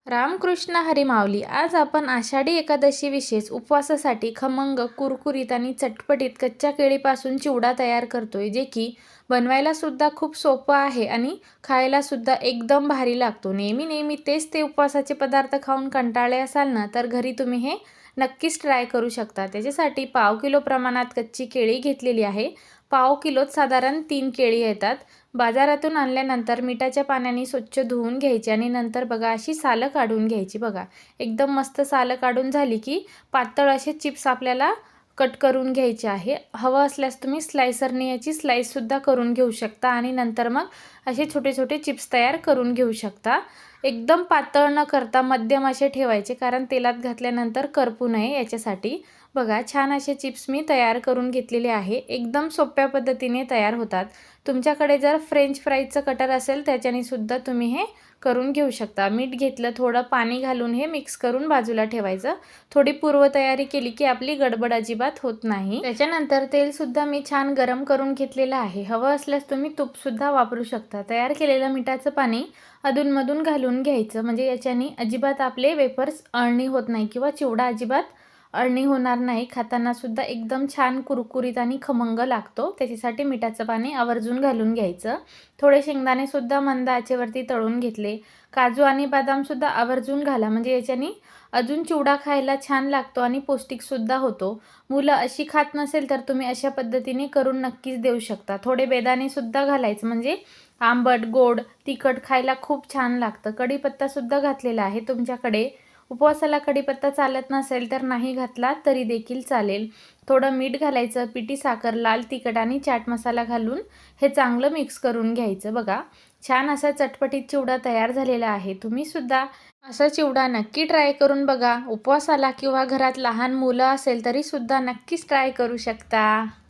रामकृष्ण हरी माऊली. आज आपण आषाढी एकादशी विशेष उपवासासाठी खमंग, कुरकुरीत आणि चटपटीत कच्च्या केळीपासून चिवडा तयार करतोय, जे की बनवायला सुद्धा खूप सोपं आहे आणि खायला सुद्धा एकदम भारी लागतो. नेहमी नेहमी तेच ते उपवासाचे पदार्थ खाऊन कंटाळले असाल ना, तर घरी तुम्ही हे नक्कीच ट्राय करू शकता. त्याच्यासाठी पाव किलो प्रमाणात कच्ची केळी घेतलेली आहे. पाव किलोत साधारण 3 केळी येतात. बाजारातून आणल्यानंतर मिठाच्या पाण्याने स्वच्छ धुवून घ्यायची आणि नंतर बघा अशी सालं काढून घ्यायची. बघा एकदम मस्त सालं काढून झाली की पातळ असे चिप्स आपल्याला कट करून घ्यायचे आहे. हवं असल्यास तुम्ही स्लायसरने याची स्लाईससुद्धा करून घेऊ शकता आणि नंतर मग असे छोटे छोटे चिप्स तयार करून घेऊ शकता. एकदम पातळ न करता मध्यम असे ठेवायचे, कारण तेलात घातल्यानंतर करपू नये याच्यासाठी. बघा छान असे चिप्स मी तयार करून घेतलेले आहे. एकदम सोप्या पद्धतीने तयार होतात. तुमच्याकडे जर फ्रेंच फ्राईजचं कटर असेल त्याच्याने सुद्धा तुम्ही हे करून घेऊ शकता. मीठ घेतलं, थोडं पाणी घालून हे मिक्स करून बाजूला ठेवायचं. थोडी पूर्वतयारी केली की आपली गडबड अजिबात होत नाही. त्याच्यानंतर तेलसुद्धा मी छान गरम करून घेतलेलं आहे. हवं असल्यास तुम्ही तूपसुद्धा वापरू शकता. तयार केलेलं मिठाचं पाणी अधूनमधून घालून घ्यायचं, म्हणजे याच्याने अजिबात आपले वेफर्स अळणी होत नाही किंवा चिवडा अजिबात अळणी होणार नाही. खाताना सुद्धा एकदम छान कुरकुरीत आणि खमंग लागतो. त्याच्यासाठी मिठाचं पाणी आवर्जून घालून घ्यायचं. थोडे शेंगदाणे सुद्धा मंद आचेवरती तळून घेतले. काजू आणि बदामसुद्धा आवर्जून घाला, म्हणजे याच्याने अजून चिवडा खायला छान लागतो आणि पौष्टिकसुद्धा होतो. मुलं अशी खात नसेल तर तुम्ही अशा पद्धतीने करून नक्कीच देऊ शकता. थोडे बेदाणेसुद्धा घालायचं, म्हणजे आंबट, गोड, तिखट खायला खूप छान लागतं. कढीपत्तासुद्धा घातलेला आहे. तुमच्याकडे उपवासाला कढीपत्ता चालत नसेल तर नाही घातला तरी देखील चालेल. थोडं मीठ घालायचं, पिठी साखर, लाल तिखट आणि चाट मसाला घालून हे चांगलं मिक्स करून घ्यायचं. बघा छान असा चटपटीत चिवडा तयार झालेला आहे. तुम्ही सुद्धा असा चिवडा नक्की ट्राय करून बघा. उपवासाला किंवा घरात लहान मुलं असेल तरी सुद्धा नक्कीच ट्राय करू शकता.